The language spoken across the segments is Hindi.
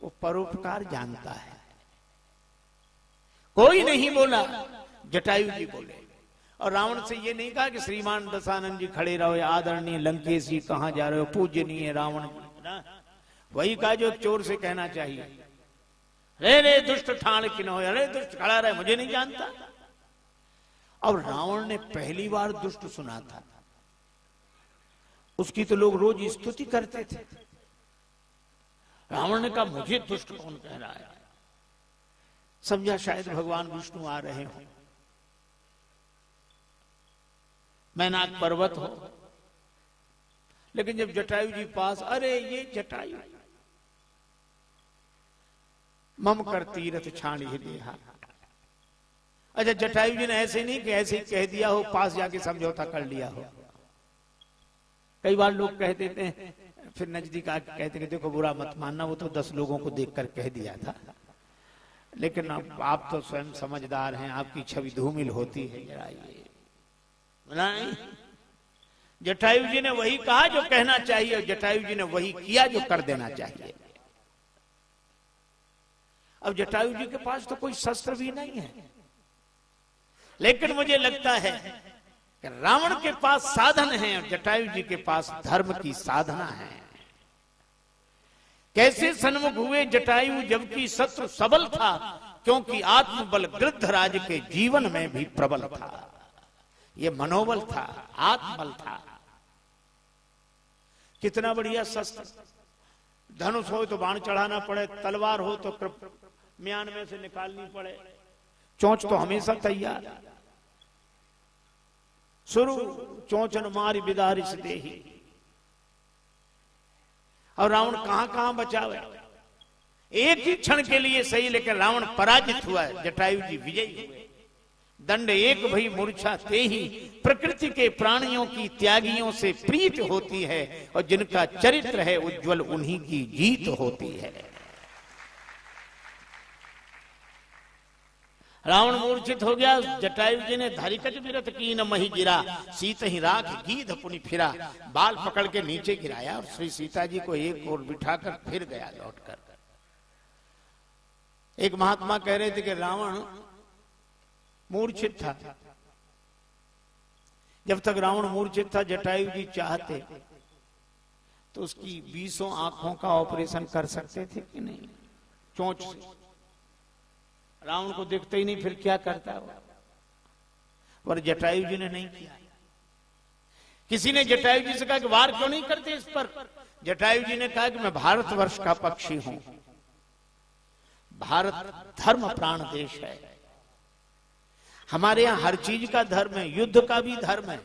वो परोपकार जानता है। कोई नहीं बोला, जटायु जी बोले। और रावण से ये नहीं कहा कि श्रीमान दशानंद जी खड़े रहो, या आदरणीय लंकेश जी कहां जा रहे हो, पूजनीय रावण ना। वही कहा जो चोर से कहना चाहिए, रे दुष्ट ठाण किनो, अरे दुष्ट खड़ा रहे, मुझे नहीं जानता। अब रावण ने पहली बार दुष्ट सुना था, उसकी तो लोग रोज स्तुति करते थे। रावण ने कहा मुझे दुष्ट कौन कह रहा है। समझा शायद भगवान विष्णु आ रहे हो, मैनाक पर्वत हो। लेकिन जब जटायु जी पास, अरे ये जटायु मम कर तीरथ छाणी देहा। अच्छा, जटायु जी ने ऐसे नहीं कि ऐसे ही कह दिया हो, पास जाके समझौता कर लिया हो। कई बार लोग कह देते हैं, फिर नजदीक आके कहते हैं कि देखो बुरा मत मानना, वो तो 10 लोगों को देखकर कह दिया था। लेकिन अब आप तो स्वयं समझदार हैं, आपकी छवि धूमिल होती है। जरा ये नहीं, जटायु जी ने वही कहा जो कहना चाहिए, और जटायु जी ने वही किया जो कर देना चाहिए। अब जटायु जी के पास तो कोई शस्त्र भी नहीं है, लेकिन मुझे लगता है कि रावण के पास साधन है और जटायु जी के पास धर्म की साधना है। कैसे सन्मुख हुए जटायु जबकि शत्रु सबल था, क्योंकि आत्मबल गृद्धराज के जीवन में भी प्रबल था। ये मनोबल था, आत्मबल था। कितना बढ़िया शस्त्र, धनुष हो तो बाण चढ़ाना पड़े, तलवार हो तो म्यान में से निकालनी पड़े, चोंच तो हमेशा तैयार। शुरू चोंचन मारी बिदारिस देही। और रावण कहां कहां बचावे, एक ही क्षण के लिए सही, लेकिन रावण पराजित हुआ, जटायु जी विजयी हुए। दंड एक भई मूर्छा ते ही, प्रकृति के प्राणियों की त्यागियों से प्रीत होती है, और जिनका चरित्र है उज्जवल उन्हीं की जीत होती है। रावण मूर्छित हो गया, जटायु जी ने धारिकज विरत की न मही गिरा, सीत ही राख गीध पुनि फिरा। बाल पकड़ के नीचे गिराया और श्री सीता जी को एक ओर बिठाकर फिर गया लौटकर। एक महात्मा कह रहे थे कि रावण मूर्छित था। जब तक रावण मूर्छित था, जटायु जी चाहते तो उसकी 20 आंखों का ऑपरेशन कर सकते थे कि नहीं, चोंच से। रावण को देखते ही नहीं, फिर क्या करता वो, पर जटायु जी ने नहीं किया। किसी ने जटायु जी से कहा कि वार क्यों नहीं करते इस पर। जटायु जी ने कहा कि मैं भारतवर्ष का पक्षी हूं, भारत धर्म प्राण देश है, हमारे यहां हर चीज का धर्म है, युद्ध का भी धर्म है।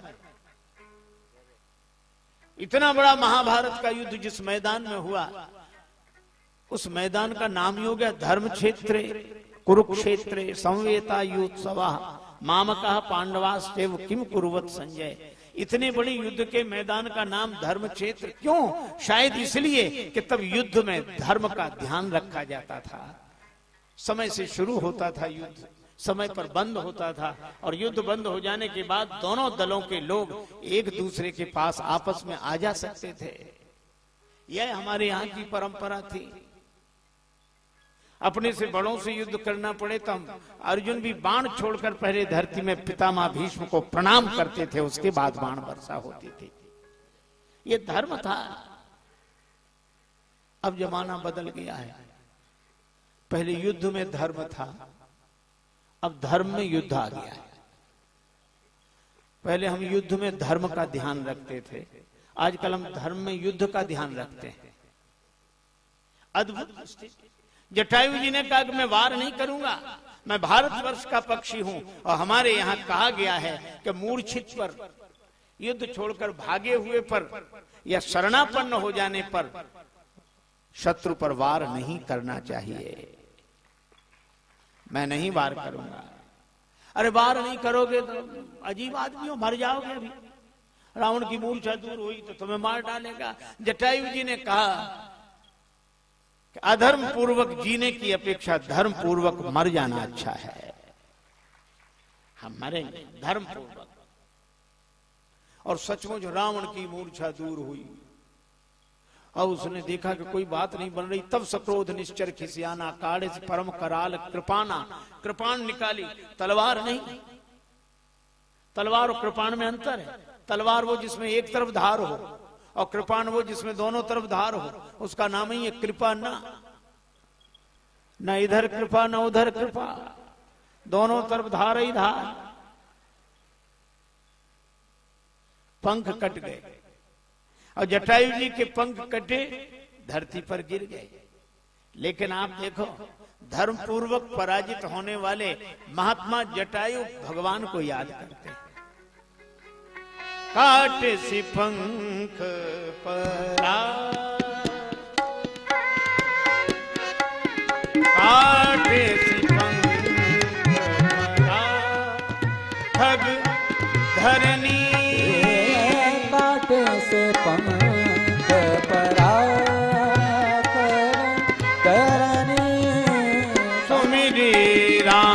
इतना बड़ा महाभारत का युद्ध जिस मैदान में हुआ, उस मैदान का नाम ही हो गया धर्म क्षेत्र, कुरुक्षेत्र संवेता युत्सवा मामका पांडवास्तेव किम कुरुवत संजय। इतने बड़े युद्ध के मैदान का नाम धर्म क्षेत्र क्यों? शायद इसलिए कि तब युद्ध में धर्म का ध्यान रखा जाता था। समय से शुरू होता था युद्ध, समय पर बंद होता था, और युद्ध बंद हो जाने के बाद दोनों दलों के लोग एक दूसरे के पास आपस में आ जा सकते थे। यह हमारे यहाँ की परंपरा थी। अपने से बड़ों से युद्ध करना पड़े तो अर्जुन भी बाण छोड़कर पहले धरती में पितामह भीष्म को प्रणाम करते थे, उसके बाद बाण वर्षा होती थी। ये धर्म था। अब जमाना बदल गया है। पहले युद्ध में धर्म था, अब धर्म में युद्ध आ गया है। पहले हम युद्ध में धर्म का ध्यान रखते थे, आजकल हम धर्म में युद्ध का ध्यान रखते हैं। अद्भुत स्थिति। जटायु जी ने कहा कि मैं वार नहीं करूंगा, मैं भारतवर्ष का पक्षी हूं, और हमारे यहां कहा गया है कि मूर्छित पर, युद्ध छोड़कर भागे हुए पर या शरणापन्न हो जाने पर शत्रु पर वार नहीं करना चाहिए। मैं नहीं वार करूंगा। अरे वार नहीं करोगे तो अजीब आदमी हो, मर जाओगे। अभी रावण की मूर्छा दूर हुई तो तुम्हें मार डालेगा। जटायु जी ने कहा कि अधर्म पूर्वक जीने की अपेक्षा धर्म पूर्वक मर जाना अच्छा है। हम मरेंगे धर्म पूर्वक। और सचमुच रावण की मूर्छा दूर हुई और उसने देखा कि कोई बात नहीं बन रही, तब सक्रोध निश्चर खिसियाना, काढ़े से परम कराल कृपाना। कृपाण निकाली, तलवार नहीं। तलवार और कृपाण में अंतर है। तलवार वो जिसमें एक तरफ धार हो, और कृपाण वो जिसमें दोनों तरफ धार हो, उसका नाम ही है कृपा। न इधर कृपा न उधर कृपा, दोनों तरफ धार ही धार। पंख कट गए, और जटायु जी के पंख कटे, धरती पर गिर गए। लेकिन आप देखो, धर्म पूर्वक पराजित होने वाले महात्मा जटायु भगवान को याद करते हैं। काटे सी पंख परा, काटे सी पंख परा, ठग धरनी, काटे से पंख परा करनी, सुमिरी राम